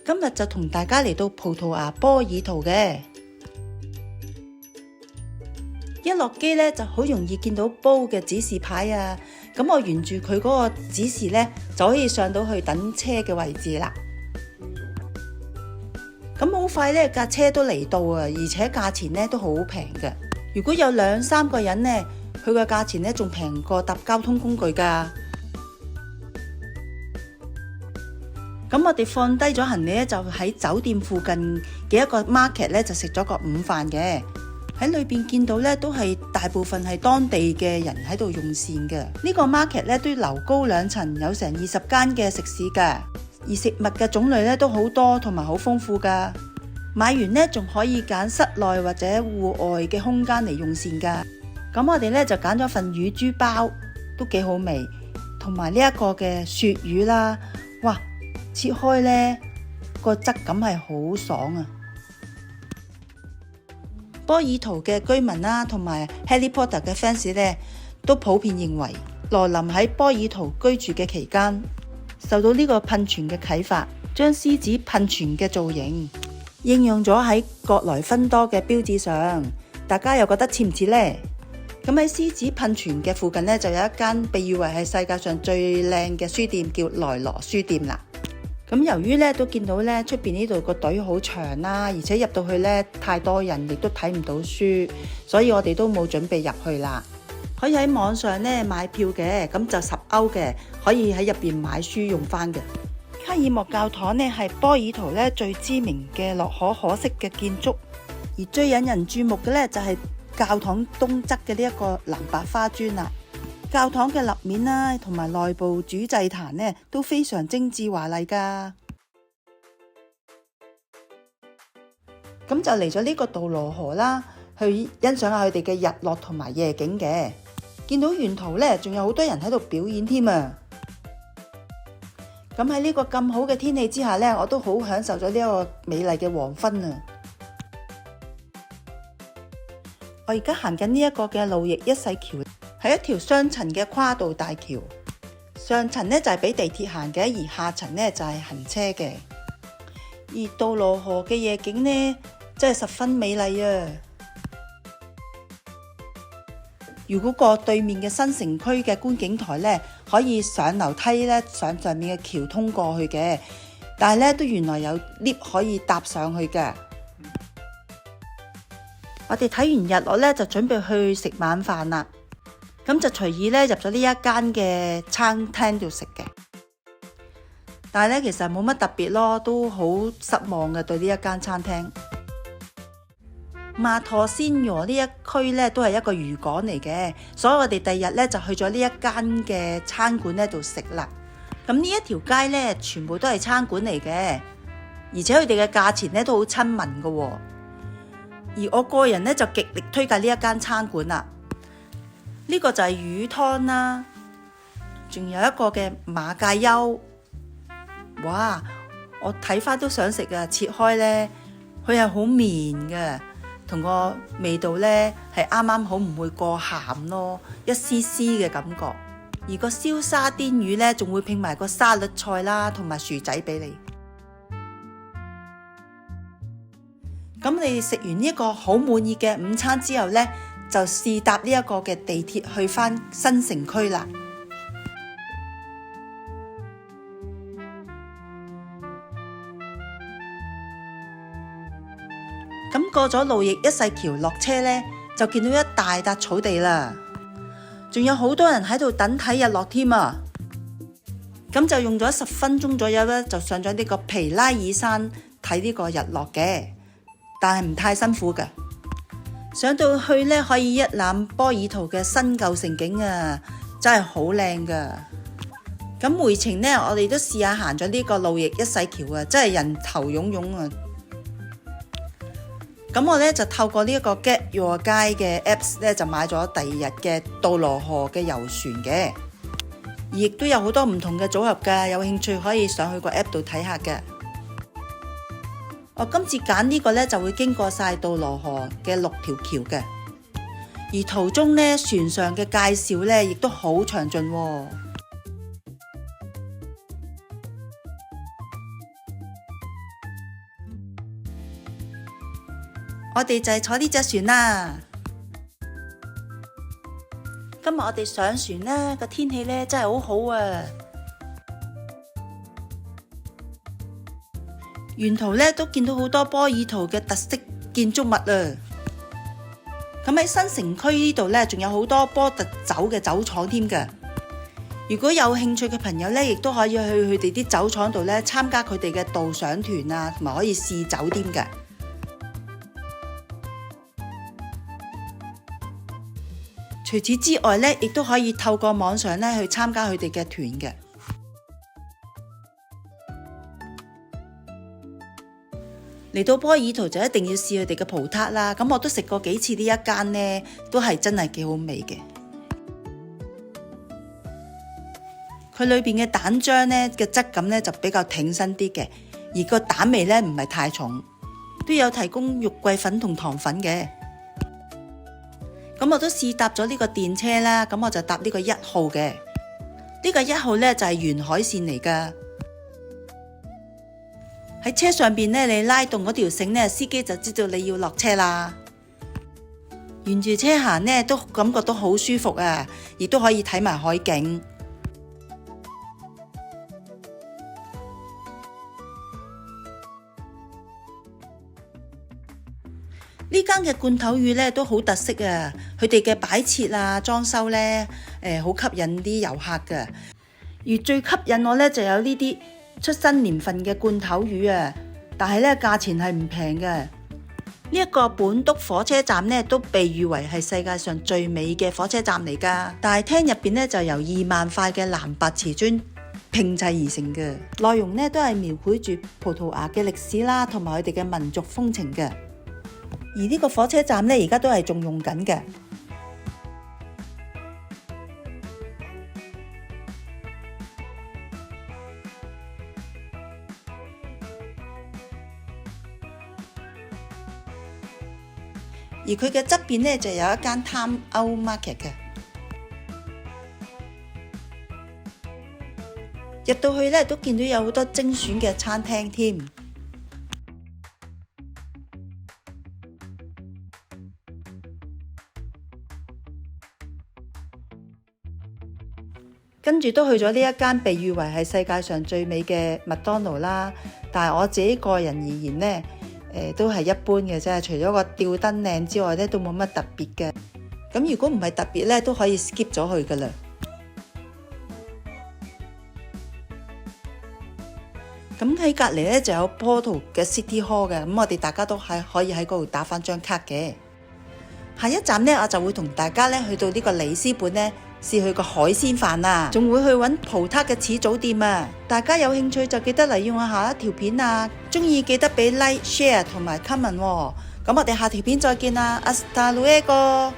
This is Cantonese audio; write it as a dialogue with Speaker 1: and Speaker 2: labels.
Speaker 1: 今日就同大家嚟到葡萄牙波爾圖嘅。一落機咧就好容易見到煲嘅指示牌啊，咁我沿住佢嗰個指示咧就可以上到去等車嘅位置啦。咁好快咧架車都嚟到啊，而且價錢咧都好平嘅。如果有2-3個人咧，佢個價錢咧仲平過搭交通工具噶。咁我哋放低咗行李咧，就喺酒店附近嘅一個 market 咧就食咗個午飯嘅。喺裏邊見到咧都係大部分係當地嘅人喺度用膳嘅。呢個 market 咧都樓高2層，有成20間嘅食肆噶，而食物嘅種類咧都好多同埋好豐富噶。買完咧仲可以揀室內或者戶外嘅空間嚟用膳噶。咁我哋咧就揀咗份乳豬包，都幾好味，同埋呢一個嘅鱈魚啦，哇！切開咧個質感係好爽啊！波爾圖嘅居民啦，同埋 Harry Potter 嘅 fans 咧，都普遍認為羅琳喺波爾圖居住嘅期間，受到呢個噴泉嘅啟發，將獅子噴泉嘅造型應用咗喺格萊芬多嘅標誌上。大家又覺得似唔似呢？咁喺獅子噴泉嘅附近呢，就有一間被譽為係世界上最靚嘅書店，叫萊羅書店啦。咁由於咧都見到咧出邊呢度個隊好長啦，而且入到去咧太多人，亦都睇唔到書，所以我哋都冇準備入去啦。可以喺網上咧買票嘅，咁就10歐嘅，可以喺入邊買書用翻嘅。卡爾莫教堂呢係波爾圖咧最知名嘅洛可式嘅建築，而最引人注目嘅咧就係教堂東側嘅呢一個藍白花磚啦。教堂嘅立面啦，同埋內部主祭壇呢都非常精緻華麗噶。咁就嚟咗呢個杜羅河啦，去欣賞下佢哋嘅日落同埋夜景嘅。見到沿途呢，仲有好多人喺度表演添啊！咁喺呢個咁好嘅天氣之下呢，我都好享受咗呢個美麗嘅黃昏啊！我而家行緊呢一個嘅路易一世橋。係一條雙層嘅跨渡大橋，上層呢就係俾地鐵行嘅，而下層呢就係行車嘅。而杜羅河嘅夜景呢，真係十分美麗啊！如果過對面嘅新城區嘅觀景台呢，可以上樓梯呢，上面嘅橋通過去嘅，但係呢都原來有 lift 可以搭上去嘅。我哋睇完日落呢，就準備去食晚飯啦。咁就隨意咧入咗呢一間嘅餐廳度食嘅，但係咧其實冇乜特別咯，都好失望嘅對呢一間餐廳。馬托仙羅呢一區咧都係一個漁港嚟嘅，所以我哋第二日咧就去咗呢一間嘅餐館咧度食啦。咁呢一條街咧全部都係餐館嚟嘅，而且佢哋嘅價錢咧都好親民嘅喎。而我個人咧就極力推介呢一間餐館啦。呢個就係魚湯啦，仲有一個嘅馬介休，哇！我睇翻都想食啊！切開呢，佢係好綿嘅，同個味道呢係啱啱好，唔會過鹹咯，一絲絲嘅感覺。而個燒沙甸魚呢，仲會拼埋個沙律菜啦，同埋薯仔俾你。咁你食完呢一個好滿意嘅午餐之後呢，就試搭呢一個嘅地鐵去返新城區啦。咁過咗路易一世橋落車呢，就見到一大笪草地啦，仲有好多人喺度等睇日落添啊！咁就用咗10分鐘左右呢，就上咗呢個皮拉爾山睇呢個日落嘅，但係唔太辛苦㗎。上到去呢，可以一覽波爾圖嘅新舊城景啊，真係好靚噶。咁回程呢，我哋都試下行咗呢個路易一世橋啊，真係人頭湧湧啊！咁我呢，就透過呢一個 Get Your Guide 嘅 Apps 呢，就買咗第2日嘅杜羅河嘅遊船嘅，而亦都有好多唔同嘅組合噶，有興趣可以上去個 App 度睇下嘅。我今次揀呢個呢，就會經過晒杜羅河嘅6條橋嘅，而途中呢，船上嘅介紹呢，亦都好詳盡喎。我哋就係坐呢隻船啦。今日我哋上船啦，個天氣咧真係好好啊！沿途咧都見到好多波爾圖嘅特色建築物啊！咁喺新城區呢度咧，仲有好多波特酒嘅酒廠添㗎。如果有興趣嘅朋友咧，亦都可以去佢哋啲酒廠度咧參加佢哋嘅導賞團啊，同埋可以試酒添㗎。除此之外咧，亦都可以透過網上咧去參加佢哋嘅團嘅。嚟到波爾圖就一定要試佢哋嘅葡撻啦。咁我都食過幾次呢一間呢，都係真係幾好味嘅。佢裏邊嘅蛋漿呢嘅質感呢就比較挺身啲嘅，而個蛋味呢唔係太重，都有提供肉桂粉同糖粉嘅。咁我都試搭咗呢個電車啦，咁我就搭呢個1號嘅。呢個1號呢就係沿海線嚟㗎。喺車上邊呢，你拉動嗰條繩呢，司機就知道你要落車啦。沿住車行呢，都感覺到好舒服啊，亦都可以睇埋海景。呢間嘅罐頭魚呢都好特色啊，佢哋嘅擺設啊、裝修呢，好吸引啲遊客㗎。而最吸引我呢，就有呢啲出生年份嘅罐頭魚啊，但係咧價錢係唔平嘅。呢一個本篤火車站咧都被譽為係世界上最美嘅火車站嚟㗎。大廳入邊咧就由2萬塊嘅藍白瓷磚拼砌而成嘅，內容咧都係描繪住葡萄牙嘅歷史啦，同埋佢哋嘅民族風情嘅。而呢個火車站咧而家都係仲用緊嘅。而佢嘅側邊呢，就有一間 Time Out Market 嘅，入到去呢，都見到有好多精選嘅餐廳添。跟住都去咗呢一間被譽為係世界上最美嘅麥當勞啦，但係我自己個人而言呢，都係一般嘅啫，除咗個吊燈靚之外咧，都冇乜特別嘅。咁如果唔係特別咧，都可以 skip 咗佢噶啦。咁喺隔離咧就有波圖嘅 City Hall 嘅，咁我哋大家都係可以喺嗰度打返張卡嘅。下一站咧，我就會同大家咧去到呢個里斯本咧試佢個海鮮飯啊，仲會去揾葡撻嘅始祖店啊！大家有興趣就記得嚟用我下一條片啊！鍾意記得俾 like、share 同埋 comment 喎。咁我哋下條片再見啦，Hasta luego！